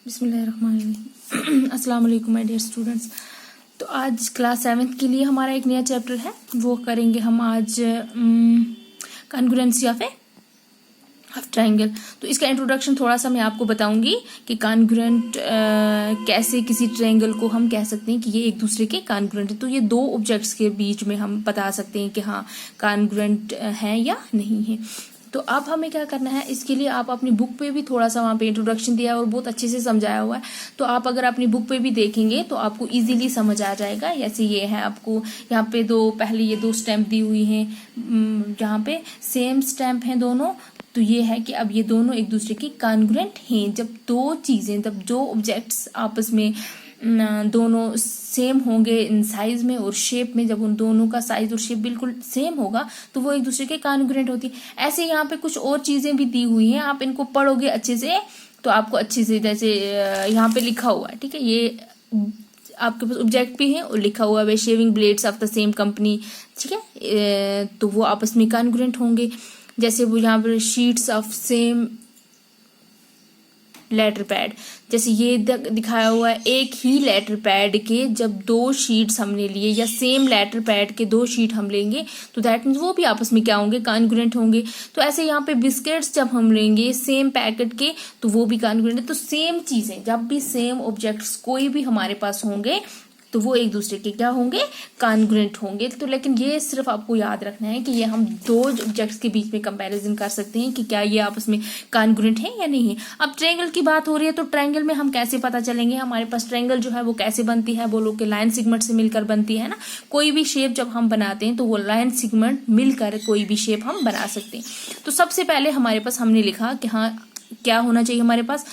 बिस्मिल्लाहिर्रहमानिर्रहीम। अस्सलाम वालेकुम माय डियर स्टूडेंट्स। तो आज क्लास 7th के लिए हमारा एक नया चैप्टर है, वो करेंगे हम आज कॉन्ग्रुएंसी ऑफ ट्रायंगल। तो इसका इंट्रोडक्शन थोड़ा सा मैं आपको बताऊंगी कि कॉन्ग्रुएंट कैसे किसी ट्रायंगल को हम कह सकते हैं कि ये एक दूसरे के कॉन्ग्रुएंट है। तो ये दो ऑब्जेक्ट्स के बीच में हम बता सकते हैं कि हाँ कॉन्ग्रुएंट है या नहीं है। तो अब हमें क्या करना है, इसके लिए आप अपनी बुक पे भी थोड़ा सा वहाँ पे इंट्रोडक्शन दिया है और बहुत अच्छे से समझाया हुआ है। तो आप अगर अपनी बुक पे भी देखेंगे तो आपको इजीली समझ आ जाएगा। जैसे ये है, आपको यहाँ पे पहले ये दो स्टैम्प दी हुई हैं, यहाँ पे सेम स्टैम्प हैं दोनों। तो ये है कि अब ये दोनों एक दूसरे की कॉन्ग्रुएंट हैं। जब दो चीजें, जब दो ऑब्जेक्ट्स आपस में दोनों सेम होंगे इन साइज में और शेप में, जब उन दोनों का साइज और शेप बिल्कुल सेम होगा तो वो एक दूसरे के कॉन्ग्रुएंट होती है। ऐसे यहाँ पे कुछ और चीजें भी दी हुई हैं, आप इनको पढ़ोगे अच्छे से तो आपको अच्छे से, जैसे यहाँ पे लिखा हुआ है, ठीक है, ये आपके पास ऑब्जेक्ट भी है और लिखा हुआ है shaving blades of the same company, ठीक है, तो वो आपस में कॉन्ग्रुएंट होंगे। जैसे वो यहाँ पर sheets of same letter pad, जैसे ये दिखाया हुआ है, एक ही लेटर पैड के जब दो शीट्स हमने लिए या सेम लेटर पैड के दो शीट हम लेंगे तो दैट मीन्स वो भी आपस में क्या होंगे, कॉन्ग्रुएंट होंगे। तो ऐसे यहाँ पे बिस्किट्स जब हम लेंगे सेम पैकेट के तो वो भी कॉन्ग्रुएंट है। तो सेम चीजें, जब भी सेम ऑब्जेक्ट्स कोई भी हमारे पास होंगे तो वो एक दूसरे के क्या होंगे, कॉन्ग्रुएंट होंगे। तो लेकिन ये सिर्फ आपको याद रखना है कि ये हम दो ऑब्जेक्ट्स के बीच में कंपैरिजन कर सकते हैं कि क्या ये आपस में कॉन्ग्रुएंट है या नहीं है। अब ट्रायंगल की बात हो रही है तो ट्रायंगल में हम कैसे पता चलेंगे, हमारे पास ट्रायंगल जो है वो कैसे बनती है, बोलो कि लाइन सेगमेंट से मिलकर बनती है ना। कोई भी शेप जब हम बनाते हैं तो वो लाइन सेगमेंट मिलकर कोई भी शेप हम बना सकते हैं। तो सबसे पहले हमारे पास हमने लिखा कि हाँ क्या होना चाहिए, हमारे पास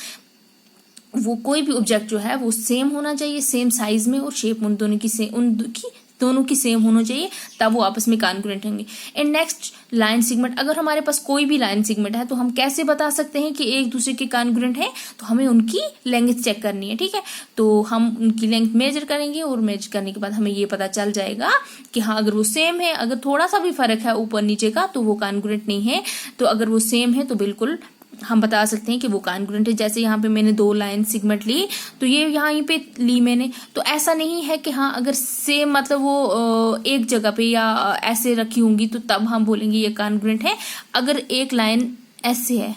वो कोई भी ऑब्जेक्ट जो है वो सेम होना चाहिए, सेम साइज में और शेप उन दोनों की सेम होना चाहिए, तब वो आपस में कॉन्ग्रुएंट होंगे। एंड नेक्स्ट लाइन सेगमेंट, अगर हमारे पास कोई भी लाइन सेगमेंट है तो हम कैसे बता सकते हैं कि एक दूसरे के कॉन्ग्रुएंट है, तो हमें उनकी लेंथ चेक करनी है, ठीक है। तो हम उनकी लेंथ मेजर करेंगे और मेजर करने के बाद हमें ये पता चल जाएगा कि हाँ अगर वो सेम है, अगर थोड़ा सा भी फर्क है ऊपर नीचे का तो वो कॉन्ग्रुएंट नहीं है। तो अगर वो सेम है तो बिल्कुल हम बता सकते हैं कि वो कॉन्ग्रुएंट है। जैसे यहाँ पे मैंने दो लाइन सेगमेंट ली तो ये यहाँ पे ली मैंने, तो ऐसा नहीं है कि हाँ अगर सेम मतलब वो एक जगह पे या ऐसे रखी होंगी तो तब हम बोलेंगे ये कॉन्ग्रुएंट है। अगर एक लाइन ऐसे है,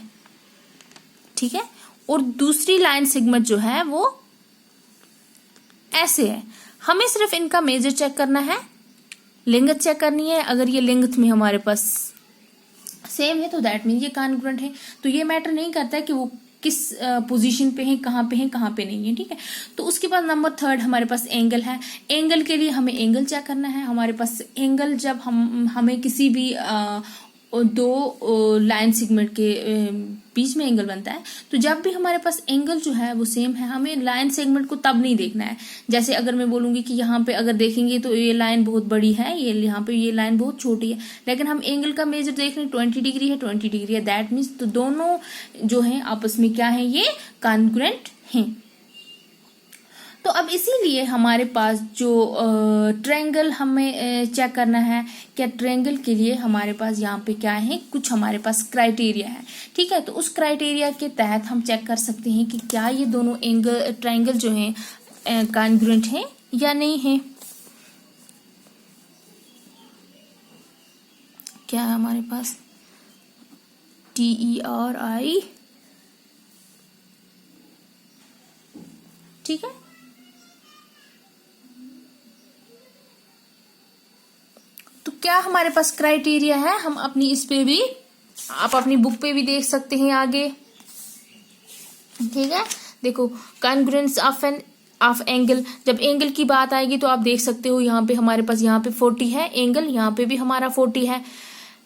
ठीक है, और दूसरी लाइन सेगमेंट जो है वो ऐसे है, हमें सिर्फ इनका मेजर चेक करना है, लेंथ चेक करनी है। अगर ये लेंथ में हमारे पास सेम है तो दैट मीन ये कॉन्ग्रुएंट है। तो ये मैटर नहीं करता है कि वो किस पोजीशन पे है, कहाँ पे नहीं है, ठीक है। तो उसके बाद नंबर 3 हमारे पास एंगल है। एंगल के लिए हमें एंगल चेक करना है। हमारे पास एंगल जब हमें किसी भी दो लाइन सेगमेंट के बीच में एंगल बनता है, तो जब भी हमारे पास एंगल जो है वो सेम है, हमें लाइन सेगमेंट को तब नहीं देखना है। जैसे अगर मैं बोलूंगी कि यहाँ पे अगर देखेंगे तो ये लाइन बहुत बड़ी है, ये यहाँ पे ये लाइन बहुत छोटी है, लेकिन हम एंगल का मेजर देख रहे हैं 20 डिग्री है, 20 डिग्री है, दैट मीन्स तो दोनों जो है आपस में क्या है, ये कॉन्ग्रुएंट हैं। तो अब इसीलिए हमारे पास जो ट्रायंगल हमें चेक करना है, क्या ट्रायंगल के लिए हमारे पास यहाँ पे क्या है, कुछ हमारे पास क्राइटेरिया है, ठीक है। तो उस क्राइटेरिया के तहत हम चेक कर सकते हैं कि क्या ये दोनों ट्रायंगल जो है कॉन्ग्रुएंट है या नहीं है। क्या है हमारे पास TERI, ठीक है। तो क्या हमारे पास क्राइटेरिया है, हम अपनी इस पे भी, आप अपनी बुक पे भी देख सकते हैं आगे, ठीक है। देखो कॉन्ग्रुएंस ऑफ एंगल, जब एंगल की बात आएगी तो आप देख सकते हो यहाँ पे हमारे पास यहाँ पे 40 है एंगल, यहाँ पे भी हमारा 40 है।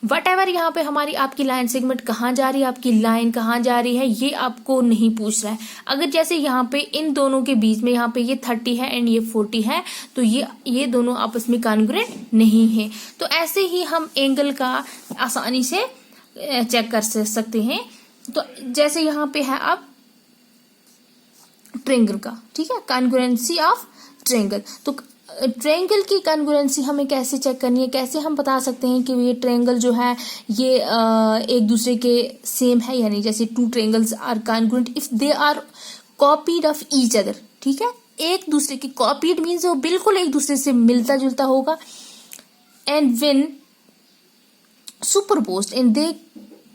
वट एवर यहाँ पे हमारी आपकी लाइन सेगमेंट कहाँ जा रही है, आपकी लाइन कहाँ जा रही है, ये आपको नहीं पूछ रहा है। अगर जैसे यहाँ पे इन दोनों के बीच में यहाँ पे ये 30 है एंड ये 40 है तो ये दोनों आपस में कॉन्ग्रुएंट नहीं है। तो ऐसे ही हम एंगल का आसानी से चेक कर सकते हैं। तो जैसे यहाँ पे है अब ट्रायंगल का, ठीक है, कॉन्ग्रुएंसी ऑफ ट्रायंगल। तो ट्रायंगल की कॉन्ग्रुएंसी हमें कैसे चेक करनी है, कैसे हम बता सकते हैं कि ये ट्रायंगल जो है ये एक दूसरे के सेम है या नहीं। जैसे 2 triangles are congruent if they are copied of each other, ठीक है, एक दूसरे की, कॉपीड मीन्स वो बिल्कुल एक दूसरे से मिलता जुलता होगा, and when superposed and they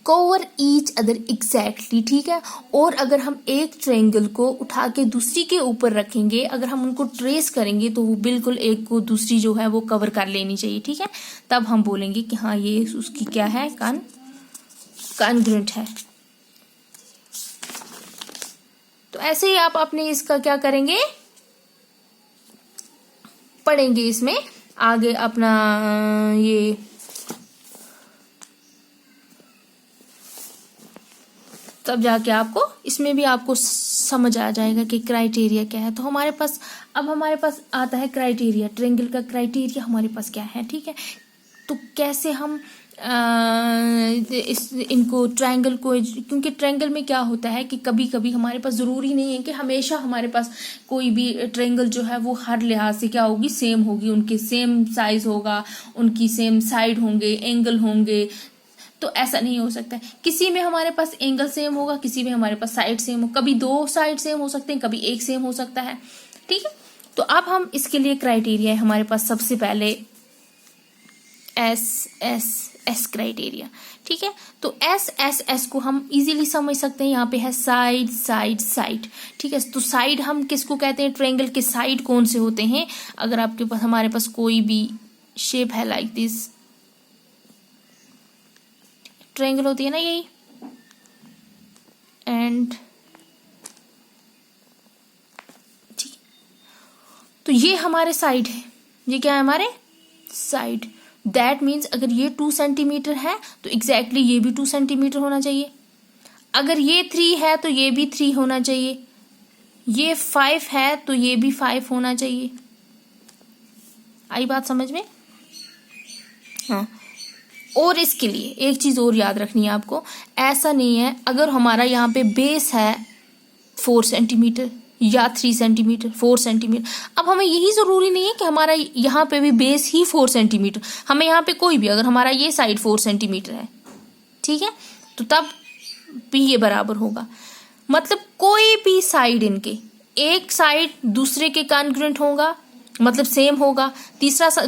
cover each other exactly, ठीक है। और अगर हम एक ट्रायंगल को उठा के दूसरी के ऊपर रखेंगे, अगर हम उनको ट्रेस करेंगे तो वो बिल्कुल एक को दूसरी जो है वो कवर कर लेनी चाहिए, ठीक है। तब हम बोलेंगे कि हाँ ये उसकी क्या है, कॉन्ग्रुएंट है। तो ऐसे ही आप अपने इसका क्या करेंगे, पढ़ेंगे इसमें आगे अपना ये तब जाके आपको इसमें भी आपको समझ आ जाएगा कि क्राइटेरिया क्या है। तो हमारे पास अब हमारे पास आता है क्राइटेरिया, ट्रायंगल का क्राइटेरिया हमारे पास क्या है, ठीक है। तो कैसे हम इनको ट्रायंगल को, क्योंकि ट्रायंगल में क्या होता है कि कभी कभी हमारे पास ज़रूरी नहीं है कि हमेशा हमारे पास कोई भी ट्रायंगल जो है वो हर लिहाज से क्या होगी, सेम होगी, उनके सेम साइज होगा, उनकी सेम साइड होंगे, एंगल होंगे। तो ऐसा नहीं हो सकता है, किसी में हमारे पास एंगल सेम होगा, किसी में हमारे पास साइड सेम हो, कभी दो साइड सेम हो सकते हैं, कभी एक सेम हो सकता है, ठीक है। तो अब हम इसके लिए क्राइटेरिया है हमारे पास सबसे पहले एस क्राइटेरिया, ठीक है। तो एस को हम इजीली समझ सकते हैं, यहाँ पे है साइड साइड साइड, ठीक है। तो साइड हम किसको कहते हैं, ट्रायंगल के साइड कौन से होते हैं। अगर आपके पास हमारे पास कोई भी शेप है लाइक दिस, ट्रायंगल होती है ना यही, एंड ठीक, तो ये हमारे साइड है, ये क्या है हमारे साइड। दैट मीन्स अगर ये 2 सेंटीमीटर है तो एग्जैक्टली ये भी 2 सेंटीमीटर होना चाहिए। अगर ये 3 है तो ये भी 3 होना चाहिए, ये 5 है तो ये भी 5 होना चाहिए। आई बात समझ में, हाँ। और इसके लिए एक चीज और याद रखनी है आपको, ऐसा नहीं है अगर हमारा यहाँ पे बेस है 4 सेंटीमीटर या 3 सेंटीमीटर, 4 सेंटीमीटर, अब हमें यही जरूरी नहीं है कि हमारा यहाँ पे भी बेस ही 4 सेंटीमीटर, हमें यहाँ पे कोई भी, अगर हमारा ये साइड 4 सेंटीमीटर है, ठीक है, तो तब भी ये बराबर होगा। मतलब कोई भी साइड इनके, एक साइड दूसरे के कॉन्ग्रुएंट होगा, मतलब सेम होगा,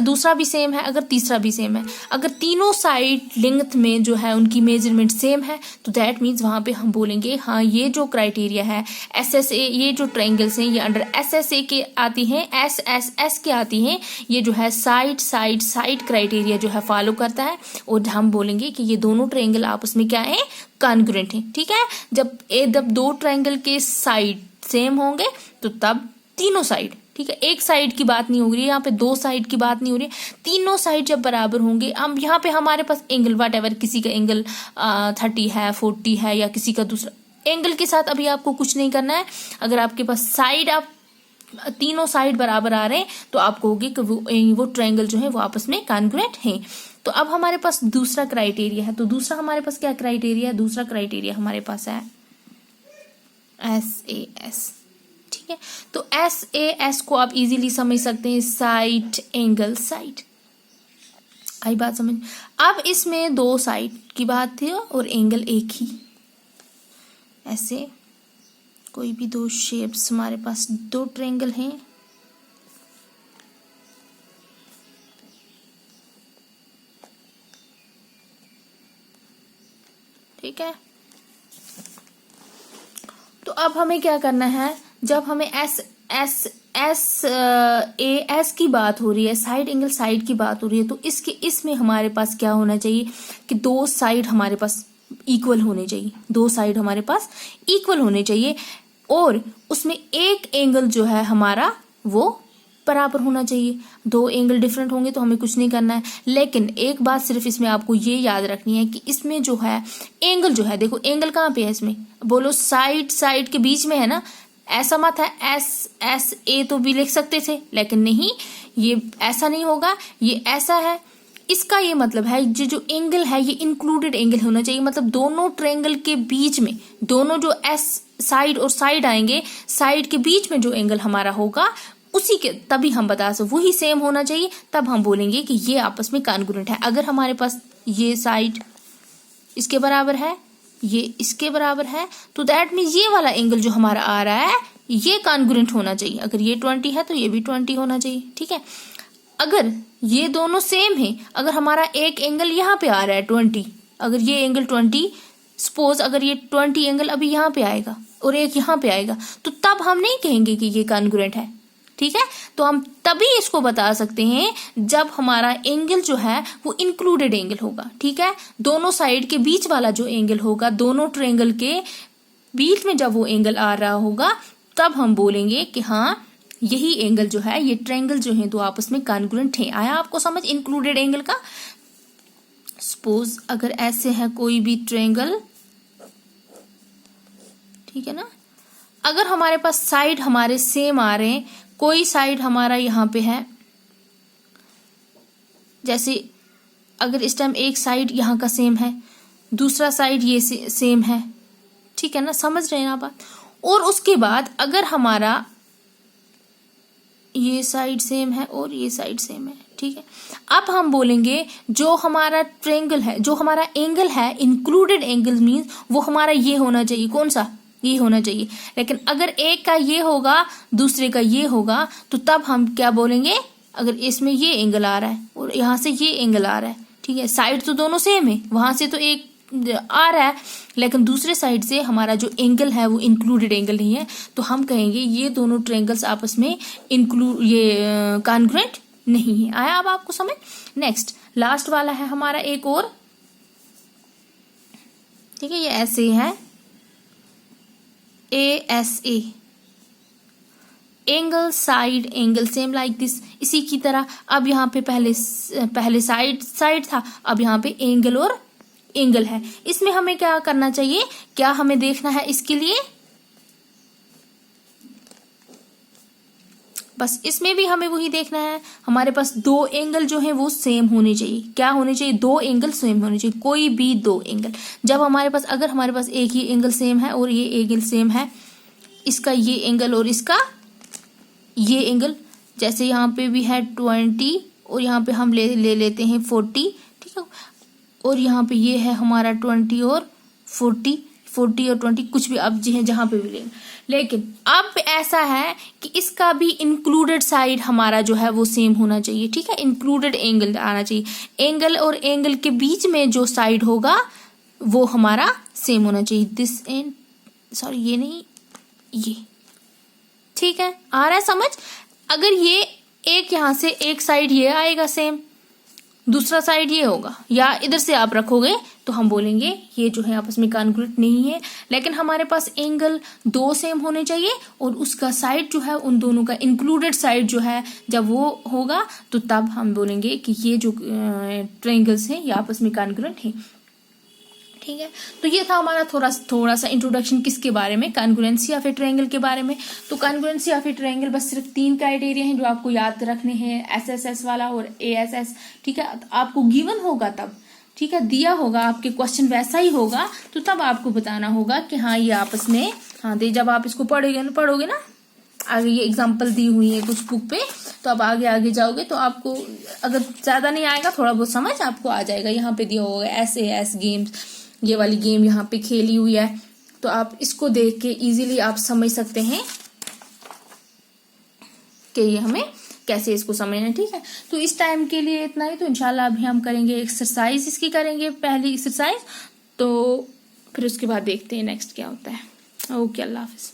दूसरा भी सेम है, अगर तीसरा भी सेम है, अगर तीनों साइड लेंथ में जो है उनकी मेजरमेंट सेम है, तो दैट मीन्स वहां पे हम बोलेंगे हाँ ये जो क्राइटेरिया है SSA, ये जो ट्रायंगल्स हैं ये अंडर SSA के आती हैं, SSS के आती हैं, ये जो है साइड साइड साइड क्राइटेरिया जो है फॉलो करता है। और हम बोलेंगे कि ये दोनों ट्रायंगल आपस में क्या है, कॉन्ग्रुएंट है, ठीक है। जब दो ट्रायंगल के साइड सेम होंगे तो तब तीनों साइड, ठीक है, एक साइड की बात नहीं हो रही है यहाँ पे, दो साइड की बात नहीं हो रही है, तीनों साइड जब बराबर होंगे। हम यहाँ पे हमारे पास एंगल वट एवर, किसी का एंगल 30 है, 40 है, या किसी का दूसरा एंगल के साथ अभी आपको कुछ नहीं करना है। अगर आपके पास साइड, आप तीनों साइड बराबर आ रहे हैं तो आप कहोगे कि वो ट्रायंगल जो है वो आपस में कॉन्ग्रुएंट है। तो अब हमारे पास दूसरा क्राइटेरिया है, तो दूसरा हमारे पास क्या क्राइटेरिया है, दूसरा क्राइटेरिया हमारे पास है SAS, ठीक है। तो SAS को आप इजीली समझ सकते हैं, साइड एंगल साइड। आई बात समझ। अब इसमें दो साइड की बात थी और एंगल एक ही, ऐसे कोई भी दो शेप्स, हमारे पास दो ट्रायंगल हैं, ठीक है। तो अब हमें क्या करना है, जब हमें SAS की बात हो रही है, साइड एंगल साइड की बात हो रही है, तो इसमें हमारे पास क्या होना चाहिए कि दो साइड हमारे पास इक्वल होने चाहिए, दो साइड हमारे पास इक्वल होने चाहिए, और उसमें एक एंगल जो है हमारा वो बराबर होना चाहिए। दो एंगल डिफरेंट होंगे तो हमें कुछ नहीं करना है। लेकिन एक बात सिर्फ इसमें आपको ये याद रखनी है कि इसमें जो है एंगल जो है, देखो एंगल कहाँ पे है इसमें, बोलो साइड साइड के बीच में है ना, ऐसा मत है SSA तो भी लिख सकते थे, लेकिन नहीं, ये ऐसा नहीं होगा, ये ऐसा है। इसका ये मतलब है जो एंगल है ये इंक्लूडेड एंगल होना चाहिए, मतलब दोनों ट्रायंगल के बीच में, दोनों जो साइड और साइड आएंगे, साइड के बीच में जो एंगल हमारा होगा उसी के, तभी हम बता सकते वही सेम होना चाहिए, तब हम बोलेंगे कि ये आपस में कॉन्ग्रुएंट है। अगर हमारे पास ये साइड इसके बराबर है ये इसके बराबर है, तो दैट मीन्स ये वाला एंगल जो हमारा आ रहा है ये कॉन्ग्रुएंट होना चाहिए। अगर ये 20 है तो ये भी 20 होना चाहिए, ठीक है। अगर ये दोनों सेम है, अगर हमारा एक एंगल यहाँ पे आ रहा है 20, अगर ये एंगल 20, सपोज अगर ये 20 एंगल अभी यहाँ पे आएगा और एक यहाँ पे आएगा, तो तब हम नहीं कहेंगे कि ये कॉन्ग्रुएंट है, ठीक है। तो हम तभी इसको बता सकते हैं जब हमारा एंगल जो है वो इंक्लूडेड एंगल होगा, ठीक है। दोनों साइड के बीच वाला जो एंगल होगा, दोनों ट्रायंगल के बीच में जब वो एंगल आ रहा होगा, तब हम बोलेंगे कि हाँ यही एंगल जो है, ये ट्रायंगल जो है तो आपस में कॉन्ग्रुएंट है। आया आपको समझ इंक्लूडेड एंगल का? सपोज अगर ऐसे है कोई भी ट्रायंगल, ठीक है ना, अगर हमारे पास साइड हमारे सेम आ रहे हैं, कोई साइड हमारा यहाँ पे है, जैसे अगर इस टाइम एक साइड यहाँ का सेम है, दूसरा साइड ये सेम है, ठीक है ना, समझ रहे हैं ना बात। और उसके बाद अगर हमारा ये साइड सेम है और ये साइड सेम है, ठीक है, अब हम बोलेंगे जो हमारा ट्रायंगल है, जो हमारा एंगल है, इंक्लूडेड एंगल मीन्स वो हमारा ये होना चाहिए, कौन सा, ये होना चाहिए। लेकिन अगर एक का ये होगा दूसरे का ये होगा, तो तब हम क्या बोलेंगे, अगर इसमें ये एंगल आ रहा है और यहाँ से ये एंगल आ रहा है, ठीक है, साइड तो दोनों सेम है, वहां से तो एक आ रहा है, लेकिन दूसरे साइड से हमारा जो एंगल है वो इंक्लूडेड एंगल नहीं है, तो हम कहेंगे ये दोनों ट्रायंगल्स आपस में ये कॉन्ग्रुएंट नहीं है। आया अब आपको समझ? नेक्स्ट लास्ट वाला है हमारा एक और, ठीक है, ये ऐसे है ASA, angle side angle same like this. इसी की तरह अब यहाँ पे पहले साइड था, अब यहाँ पे एंगल और एंगल है। इसमें हमें क्या करना चाहिए, क्या हमें देखना है इसके लिए, बस इसमें भी हमें वही देखना है, हमारे पास दो एंगल जो है वो सेम होने चाहिए। क्या होने चाहिए? दो एंगल सेम होने चाहिए, कोई भी दो एंगल। जब हमारे पास, अगर हमारे पास एक ही एंगल सेम है और ये एंगल सेम है, इसका ये एंगल और इसका ये एंगल, जैसे यहाँ पे भी है 20 और यहाँ पे हम ले लेते हैं 40, ठीक है, और यहाँ पे ये है हमारा 20 और 40 और 20 कुछ भी आप जहाँ पे भी लेंगे। लेकिन अब ऐसा है कि इसका भी इंक्लूडेड साइड हमारा जो है वो सेम होना चाहिए, ठीक है, इंक्लूडेड एंगल आना चाहिए। एंगल और एंगल के बीच में जो साइड होगा वो हमारा सेम होना चाहिए। दिस एंड सॉरी ये नहीं, ये, ठीक है, आ रहा है समझ? अगर ये एक यहाँ से एक साइड ये आएगा सेम, दूसरा साइड ये होगा, या इधर से आप रखोगे तो हम बोलेंगे ये जो है आपस में कॉन्ग्रुएंट नहीं है। लेकिन हमारे पास एंगल दो सेम होने चाहिए और उसका साइड जो है, उन दोनों का इंक्लूडेड साइड जो है जब वो होगा, तो तब हम बोलेंगे कि ये जो ट्रायंगल्स हैं ये आपस में कॉन्ग्रुएंट हैं, ठीक है। तो ये था हमारा थोड़ा सा इंट्रोडक्शन किसके बारे में, कॉन्ग्रुएंसी ऑफ ए ट्रायंगल के बारे में। तो कॉन्ग्रुएंसी ऑफ ए ट्रायंगल बस सिर्फ 3 क्राइटेरिया हैं जो आपको याद रखने हैं, SSS वाला और ASS, ठीक है। आपको गिवन होगा तब, ठीक है, दिया होगा, आपके क्वेश्चन वैसा ही होगा, तो तब आपको बताना होगा कि हाँ ये आपस में, हाँ जब आप इसको पढ़ोगे ना, आगे ये एग्जाम्पल दी हुई है कुछ बुक पे, तो अब आगे जाओगे तो आपको अगर ज्यादा नहीं आएगा, थोड़ा बहुत समझ आपको आ जाएगा। यहाँ पे दिया होगा SAS गेम्स, ये वाली गेम यहाँ पे खेली हुई है, तो आप इसको देख के इजीली आप समझ सकते हैं कि ये हमें कैसे इसको समझना है, ठीक है। तो इस टाइम के लिए इतना ही। तो इंशाल्लाह अभी हम करेंगे एक्सरसाइज, इसकी करेंगे पहली एक्सरसाइज, तो फिर उसके बाद देखते हैं नेक्स्ट क्या होता है। ओके, अल्लाह हाफिज।